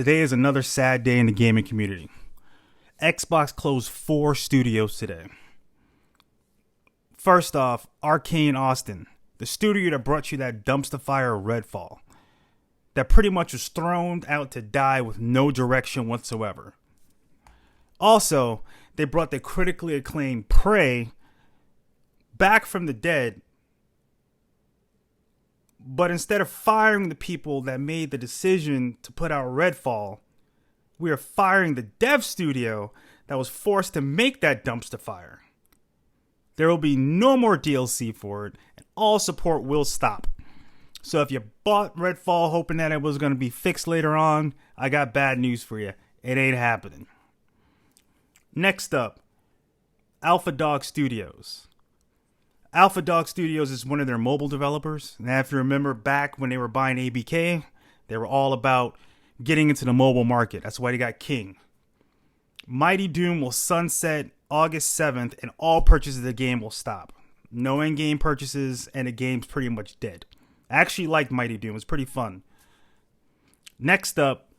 Today is another sad day in the gaming community. Xbox closed 4 studios today. First off, Arkane Austin, the studio that brought you that dumpster fire Redfall, that pretty much was thrown out to die with no direction whatsoever. Also, they brought the critically acclaimed Prey back from the dead, but instead of firing the people that made the decision to put out Redfall, we are firing the dev studio that was forced to make that dumpster fire. There will be no more DLC for it, and all support will stop. So if you bought Redfall hoping that it was going to be fixed later on, I got bad news for you. It ain't happening. Next up, Alpha Dog Studios. Alpha Dog Studios is one of their mobile developers. And if you remember back when they were buying ABK, they were all about getting into the mobile market. That's why they got King. Mighty Doom will sunset August 7th, and all purchases of the game will stop. No in-game purchases, and the game's pretty much dead. I actually liked Mighty Doom. It was pretty fun. Next up,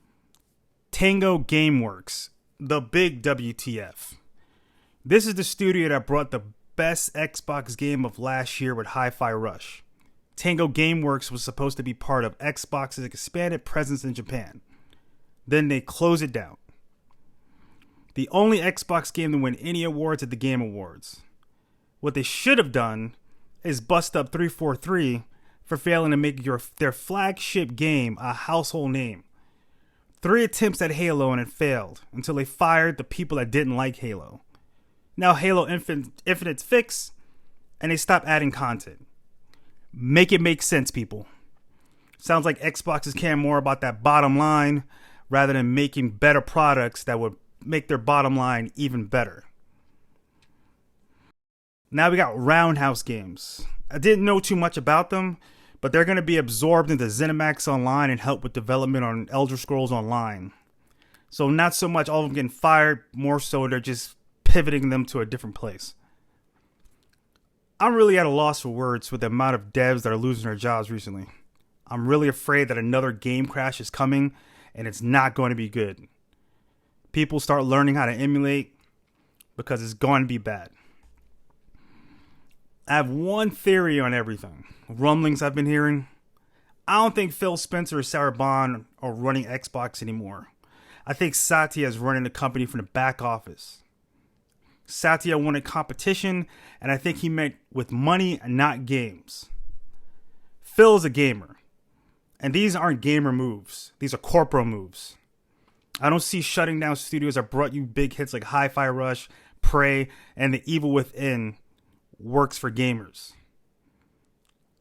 Tango Gameworks, the big WTF. This is the studio that brought the best Xbox game of last year with Hi-Fi Rush. Tango Gameworks was supposed to be part of Xbox's expanded presence in Japan. Then they closed it down. The only Xbox game to win any awards at the Game Awards. What they should have done is bust up 343 for failing to make their flagship game a household name. 3 attempts at Halo and it failed until they fired the people that didn't like Halo. Now Halo Infinite's fixed, and they stopped adding content. Make it make sense, people. Sounds like Xbox is caring more about that bottom line rather than making better products that would make their bottom line even better. Now we got Roundhouse games. I didn't know too much about them, but they're going to be absorbed into ZeniMax Online and help with development on Elder Scrolls Online. So not so much all of them getting fired, more so they're just pivoting them to a different place. I'm really at a loss for words with the amount of devs that are losing their jobs recently. I'm really afraid that another game crash is coming, and it's not going to be good. People start learning how to emulate because it's going to be bad. I have one theory on everything. Rumblings I've been hearing. I don't think Phil Spencer or Sarah Bond are running Xbox anymore. I think Satya is running the company from the back office. Satya wanted competition, and I think he meant with money and not games. Phil is a gamer, and these aren't gamer moves. These are corporate moves. I don't see shutting down studios that brought you big hits like Hi-Fi Rush, Prey, and The Evil Within works for gamers.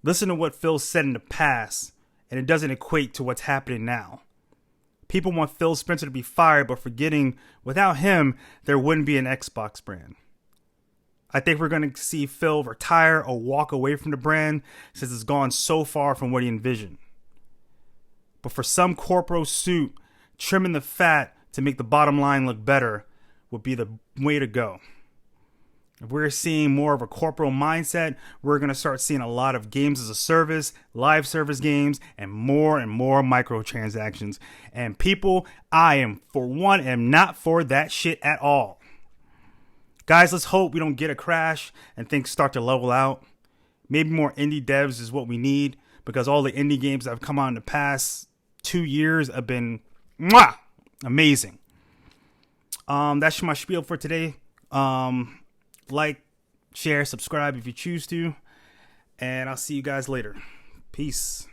Listen to what Phil said in the past, and it doesn't equate to what's happening now. People want Phil Spencer to be fired, but forgetting without him, there wouldn't be an Xbox brand. I think we're going to see Phil retire or walk away from the brand since it's gone so far from what he envisioned. But for some corporate suit, trimming the fat to make the bottom line look better would be the way to go. If we're seeing more of a corporate mindset, we're going to start seeing a lot of games as a service, live service games, and more microtransactions. And people, I am not for that shit at all. Guys, let's hope we don't get a crash and things start to level out. Maybe more indie devs is what we need, because all the indie games that have come out in the past 2 years have been amazing. That's my spiel for today. Like, share, subscribe if you choose to, and I'll see you guys later. Peace.